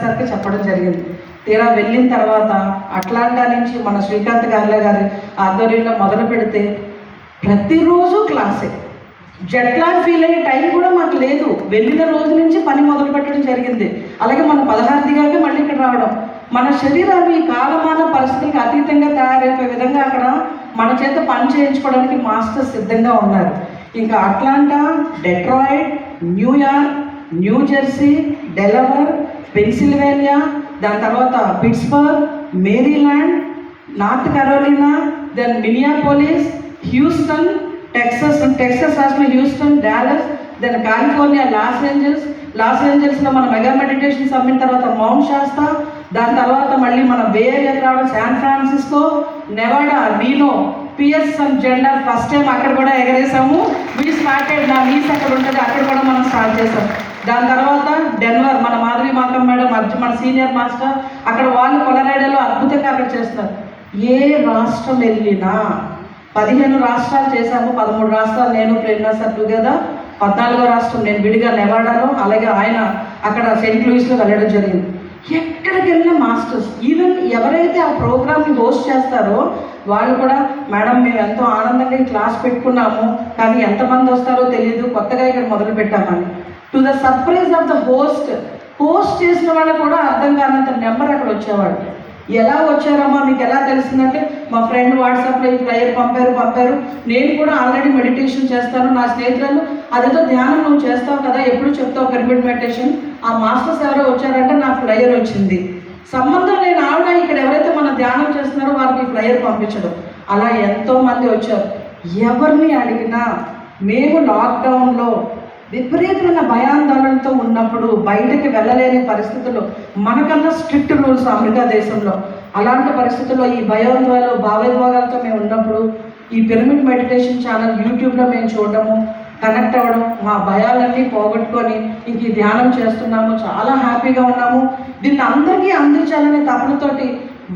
సార్కి చెప్పడం జరిగింది. తీరా వెళ్ళిన తర్వాత అట్లాంటా నుంచి మన శ్రీకాంత్ గారి ఆధ్వర్యంలో మొదలు పెడితే ప్రతిరోజు క్లాసే. జట్లాగ్ ఫీల్ అయ్యే టైం కూడా మాకు లేదు. వెళ్ళిన రోజు నుంచి పని మొదలు పెట్టడం జరిగింది. అలాగే మన 16 దిగాక మళ్ళీ ఇక్కడ రావడం. మన శరీరాలు ఈ కాలమాన పరిస్థితులకు అతీతంగా తయారైపోయే విధంగా అక్కడ మన చేత పని చేయించుకోవడానికి మాస్టర్స్ సిద్ధంగా ఉన్నారు. ఇంకా Atlanta, Detroit, New York, New Jersey, Delaware, Pennsylvania, దాని తర్వాత Pittsburgh, Maryland, North Carolina, then Minneapolis, Houston, Texas రాష్ట్రంలో Houston, Dallas, then California, Los ఏంజల్స్లో మన మెగా మెడిటేషన్ సబ్మిట్ తర్వాత మౌంట్ శాస్తా, దాని తర్వాత మళ్ళీ మన బే ఏరియాకి రావడం San Francisco, Nevada, Reno, PSM జెండా ఫస్ట్ టైం అక్కడ కూడా ఎగరేసాము. వీ స్టార్టెడ్, నా నీస్ అక్కడ ఉంటుంది, అక్కడ కూడా మనం స్టార్ట్ చేసాం. దాని తర్వాత డెన్వర్, మన మాధవి మాకం మేడం, మన సీనియర్ మాస్టర్, అక్కడ వాళ్ళు కొలరాడోలో అద్భుతంగా అక్కడ చేస్తున్నారు. ఏ రాష్ట్రం వెళ్ళినా 15 రాష్ట్రాలు చేశాము. 13 రాష్ట్రాలు నేను ప్రేరణ సార్ టుగెదర్, 14వ రాష్ట్రం నేను విడిగా నెవాడాలో, అలాగే ఆయన అక్కడ సెయింట్ లూయిస్లో వెళ్ళడం జరిగింది. ఎక్కడికి వెళ్ళిన మాస్టర్స్, ఈవెన్ ఎవరైతే ఆ ప్రోగ్రామ్ని హోస్ట్ చేస్తారో వాళ్ళు కూడా, మేడం మేము ఎంతో ఆనందంగా క్లాస్ పెట్టుకున్నాము, కానీ ఎంతమంది వస్తారో తెలియదు, కొత్తగా ఇక్కడ మొదలు పెట్టామని. To the surprise of the host చేసిన వాళ్ళు కూడా అర్థం కానంత నెంబర్ అక్కడ వచ్చేవాడు. ఎలా వచ్చారమ్మా మీకు ఎలా తెలిసిందంటే, మా ఫ్రెండ్ వాట్సాప్లో ఈ ప్రేయర్ పంపారు, నేను కూడా ఆల్రెడీ మెడిటేషన్ చేస్తాను, నా స్నేహితులు అదేదో ధ్యానం నువ్వు చేస్తావు కదా, ఎప్పుడు చెప్తావు పిరమిడ్ మెడిటేషన్, ఆ మాస్టర్స్ ఎవరో వచ్చారంటే నాకు ఫ్లయర్ వచ్చింది. సంబంధం లేని ఆవిడ ఇక్కడ ఎవరైతే మన ధ్యానం చేస్తున్నారో వారికి ఫ్లయర్ పంపించడం. అలా ఎంతోమంది వచ్చారు. ఎవరిని అడిగినా మేము లాక్డౌన్లో విపరీతమైన భయాందోళనతో ఉన్నప్పుడు, బయటకి వెళ్ళలేని పరిస్థితుల్లో, మనకన్నా స్ట్రిక్ట్ రూల్స్ అమెరికా దేశంలో, అలాంటి పరిస్థితుల్లో ఈ భయాందోళన భావోద్వేగాలతో మేము ఉన్నప్పుడు ఈ పిరమిడ్ మెడిటేషన్ ఛానల్ యూట్యూబ్లో మేము చూడడము, కనెక్ట్ అవ్వడం, మా భయాలన్నీ పోగొట్టుకొని ఇంక ఈ ధ్యానం చేస్తున్నాము, చాలా హ్యాపీగా ఉన్నాము. దీన్ని అందరికీ అందించాలనే తపనతోటి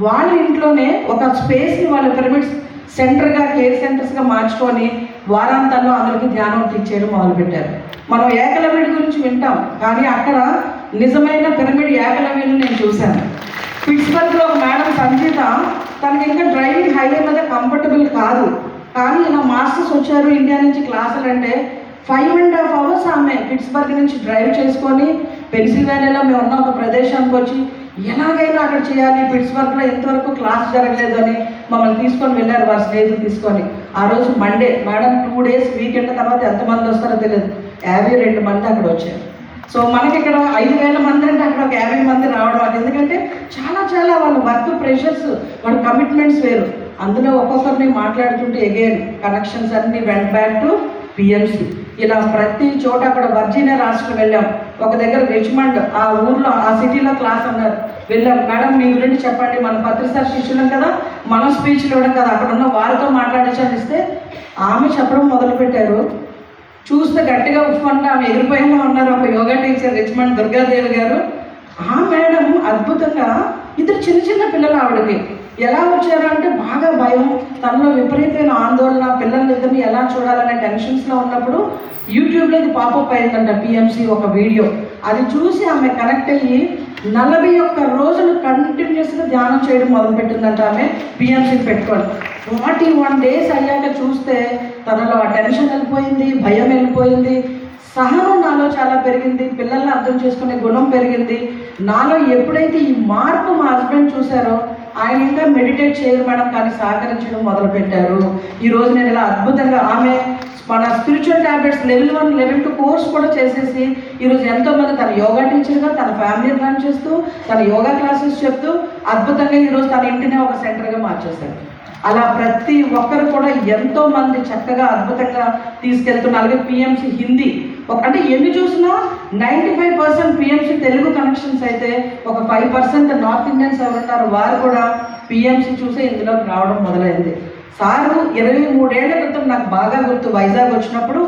వాళ్ళ ఇంట్లోనే ఒక స్పేస్ని వాళ్ళ పిరమిడ్స్ సెంటర్గా, కేర్ సెంటర్స్గా మార్చుకొని వారాంతాల్లో అందరికీ ధ్యానం తీర్చేయడం మొదలుపెట్టారు. మనం ఏకలవ్యుడి గురించి వింటాం, కానీ అక్కడ నిజమైన పిరమిడ్ ఏకలవ్యుని నేను చూశాను. పిట్స్బర్గ్లో ఒక మేడం సంగీత, తనకి ఇంకా డ్రైవింగ్ హైవే మీద కంఫర్టబుల్ కాదు, కానీ ఇలా మాస్టర్స్ వచ్చారు ఇండియా నుంచి క్లాసులు అంటే 5.5 hours ఆమె పిట్స్బర్గ్ నుంచి డ్రైవ్ చేసుకొని పెన్సిల్వేనియాలో మేము ఉన్న ఒక ప్రదేశానికి వచ్చి ఎలాగైనా అక్కడ చేయాలి, పిట్స్బర్గ్లో ఎంతవరకు క్లాస్ జరగలేదు అని మమ్మల్ని తీసుకొని వెళ్ళారు వారి స్నేహితులు తీసుకొని. ఆ రోజు మండే మేడం 2 days వీకెండ్ తర్వాత ఎంతమంది వస్తారో తెలియదు, 52 మంది అక్కడ వచ్చారు. సో మనకి ఇక్కడ 5,000 మంది అంటే అక్కడ ఒక 50 మంది రావడం. అది ఎందుకంటే చాలా వాళ్ళ వర్క్ ప్రెషర్స్, వాళ్ళ కమిట్మెంట్స్ వేరు. అందులో ఒక్కొక్కరిని మాట్లాడుతుంటే అగైన్ కనెక్షన్స్ అన్నీ వెంట్ బ్యాక్ టు పిఎంసి. ఇలా ప్రతి చోట, అక్కడ వర్జీనియా రాష్ట్రం వెళ్ళాం, ఒక దగ్గర రిచ్మండ్, ఆ ఊర్లో ఆ సిటీలో క్లాస్ అన్నారు, వెళ్ళాం. మేడం మీ గురించి చెప్పండి, మన పత్రిసారి శిష్యులం కదా, మనం స్పీచ్లు ఇవ్వడం కదా, అక్కడ ఉన్న వారితో మాట్లాడించాలని ఇస్తే ఆమె చెప్పడం మొదలుపెట్టారు. చూస్తే గట్టిగా ఉఫ్మంటే ఆమె ఎగిరిపోయినా ఉన్నారు. ఒక యోగా టీచర్ రిచ్మండ్ దుర్గాదేవి గారు, ఆ మేడం అద్భుతంగా, ఇద్దరు చిన్న పిల్లలు ఆవిడకి ఎలా వచ్చారు అంటే బాగా భయం, తనలో విపరీతమైన ఆందోళన, పిల్లలిద్దరిని ఎలా చూడాలనే టెన్షన్స్లో ఉన్నప్పుడు యూట్యూబ్లో ఇది పాపప్ అయిందంట పిఎంసి ఒక వీడియో. అది చూసి ఆమె కనెక్ట్ అయ్యి 41 రోజులు కంటిన్యూస్గా ధ్యానం చేయడం మొదలుపెట్టిందంట ఆమె పిఎంసీకి పెట్టుకోండి. 41 days అయ్యాక చూస్తే తనలో ఆ టెన్షన్ వెళ్ళిపోయింది, భయం వెళ్ళిపోయింది, సహనం నాలో చాలా పెరిగింది, పిల్లల్ని అర్థం చేసుకునే గుణం పెరిగింది నాలో. ఎప్పుడైతే ఈ మార్పు మా హస్బెండ్ చూశారో ఆయన ఇంకా మెడిటేట్ చేయరు మేడం, కానీ సహకరించడం మొదలుపెట్టారు. ఈరోజు నేను ఇలా అద్భుతంగా, ఆమె మన spiritual tablets level 1, level 2 course కూడా చేసేసి ఈరోజు ఎంతోమంది తన యోగా టీచర్గా, తన ఫ్యామిలీ రన్ చేస్తూ, తన యోగా క్లాసెస్ చెప్తూ అద్భుతంగా ఈరోజు తన ఇంటినే ఒక సెంటర్గా మార్చేశారు. అలా ప్రతి ఒక్కరు కూడా ఎంతోమంది చక్కగా అద్భుతంగా తీసుకెళ్తున్నారు. అలాగే పిఎంసి హిందీ అంటే ఎన్ని చూసినా 95% పిఎంసి తెలుగు కనెక్షన్స్ అయితే ఒక 5% నార్త్ ఇండియన్స్ ఎవరున్నారు వారు కూడా పిఎంసి చూసే ఇందులోకి రావడం మొదలైంది. సారు 23 ఏళ్ల క్రితం నాకు బాగా గుర్తు, వైజాగ్ వచ్చినప్పుడు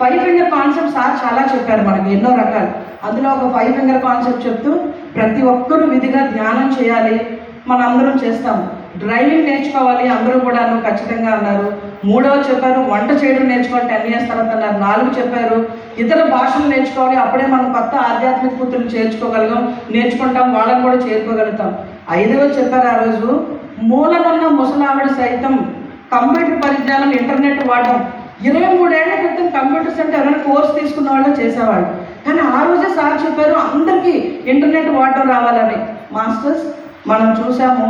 5 finger కాన్సెప్ట్ సార్ చాలా చెప్పారు మనకి, ఎన్నో రకాలు. అందులో ఒక 5 finger కాన్సెప్ట్ చెప్తూ ప్రతి ఒక్కరూ విధిగా ధ్యానం చేయాలి, మనం అందరం చేస్తాము. డ్రైవింగ్ నేర్చుకోవాలి అందరూ కూడాను ఖచ్చితంగా అన్నారు. 3వ చెప్పారు వంట చేయడం నేర్చుకోవాలి 10 years తర్వాత అన్నారు. 4 చెప్పారు ఇతర భాషలు నేర్చుకోవాలి, అప్పుడే మనం కొత్త ఆధ్యాత్మిక కూతురు నేర్చుకుంటాం, వాళ్ళని కూడా చేరుకోగలుగుతాం. 5వ చెప్పారు ఆ రోజు మూలనున్న ముసలావిడ సైతం కంప్యూటర్ పరిజ్ఞానం, ఇంటర్నెట్ వాడడం. 23 ఏళ్ల క్రితం కంప్యూటర్స్ అంటే ఎవరైనా కోర్స్ తీసుకున్న వాళ్ళు చేసేవాళ్ళు, కానీ ఆ రోజే సార్ చెప్పారు అందరికీ ఇంటర్నెట్ వాడడం రావాలని. మాస్టర్స్ మనం చూసాము,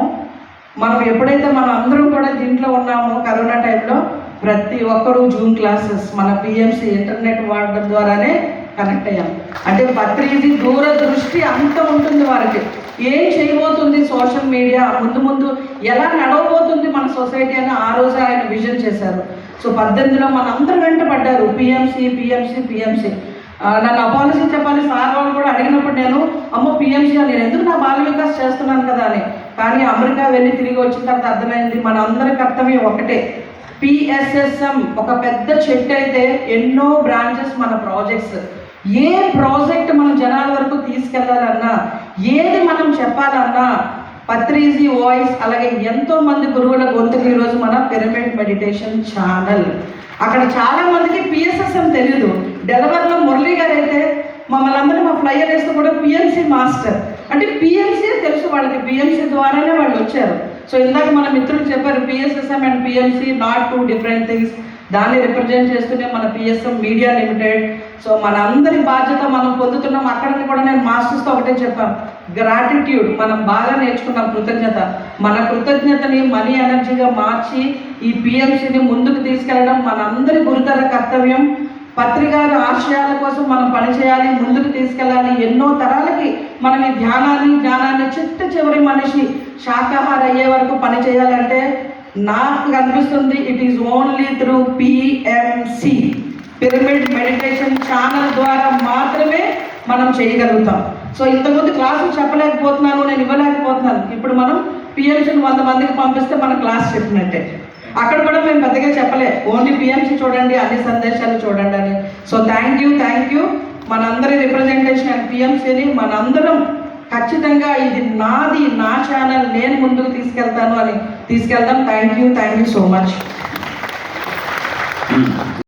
మనం ఎప్పుడైతే మనం అందరం కూడా దీంట్లో ఉన్నామో కరోనా టైంలో ప్రతి ఒక్కరూ జూమ్ క్లాసెస్ మన పిఎంసి ఇంటర్నెట్ వాడడం ద్వారానే కనెక్ట్ అయ్యాం. అంటే పత్రిది దూరదృష్టి అంత ఉంటుంది వారికి. ఏం చేయబోతుంది సోషల్ మీడియా, ముందు ఎలా నడవబోతుంది మన సొసైటీ అని ఆ రోజు ఆయన విజన్ చేశారు. సో 18లో మన అందరూ వెంట పడ్డారు పిఎంసి. నన్ను అపాలజీ చెప్పాలి సార్ వాళ్ళు కూడా అడిగినప్పుడు నేను పిఎంసి నేను ఎందుకు నా బాల వికాస్ చేస్తున్నాను కదా అని. కానీ అమెరికా వెళ్ళి తిరిగి వచ్చిన తర్వాత అర్థమైంది మన అందరి కర్తవ్యం ఒకటే. పిఎస్ఎస్ఎం ఒక పెద్ద చెట్టు అయితే ఎన్నో బ్రాంచెస్ మన ప్రాజెక్ట్స్. ఏ ప్రాజెక్ట్ మనం జనాల వరకు తీసుకెళ్లాలన్నా, ఏది మనం చెప్పాలన్నా పత్రిజీ వాయిస్, అలాగే ఎంతో మంది గురువుల గొంతుకు ఈరోజు మన పిరమిడ్ మెడిటేషన్ ఛానల్. అక్కడ చాలా మందికి పిఎస్ఎస్ఎం తెలీదు. డెలవర్లో మురళి గారు అయితే మమ్మల్ని అందరూ మా ఫ్లైయర్ వేస్తే కూడా పిఎంసి మాస్టర్ అంటే పిఎంసీ తెలుసు వాళ్ళకి, పిఎంసీ ద్వారానే వాళ్ళు వచ్చారు. సో ఇందాక మన మిత్రులు చెప్పారు PSSM and PMC not 2 different things. దాన్ని రిప్రజెంట్ చేస్తూనే మన పిఎస్ఎం మీడియా లిమిటెడ్. సో మన అందరి బాధ్యత మనం పొందుతున్నాం. అక్కడికి కూడా నేను మాస్టర్స్తో ఒకటే చెప్పాను, గ్రాటిట్యూడ్. మనం బాగా నేర్చుకున్నాం కృతజ్ఞత. మన కృతజ్ఞతని మనీ ఎనర్జీగా మార్చి ఈ పిఎంసిని ముందుకు తీసుకెళ్ళడం మనందరి గురుతర కర్తవ్యం. పత్రికారు ఆశయాల కోసం మనం పనిచేయాలి, ముందుకు తీసుకెళ్ళాలి. ఎన్నో తరాలకి మనం ఈ జ్ఞానాన్ని చిట్ట చివరి మనిషి శాకాహార అయ్యే వరకు పనిచేయాలంటే నాకు కనిపిస్తుంది it is only through PMC pyramid meditation channel ద్వారా మాత్రమే మనం చేయగలుగుతాం. సో ఇంతకుముందు క్లాసులు చెప్పలేకపోతున్నాను, నేను ఇవ్వలేకపోతున్నాను. ఇప్పుడు మనం పిఎంసీని 100 మందికి పంపిస్తే మన క్లాస్ చెప్పినట్టే. అక్కడ కూడా మేము పెద్దగా చెప్పలే, ఓన్లీ పిఎంసీ చూడండి, అన్ని సందేశాలు చూడండి అని. సో థ్యాంక్ యూ మనందరి రిప్రజెంటేషన్ అండ్ పిఎంసీని మనందరం ఖచ్చితంగా ఇది నాది, నా ఛానల్, నేను ముందుకు తీసుకెళ్తాను అని తీసుకెళ్దాం. Thank you so much.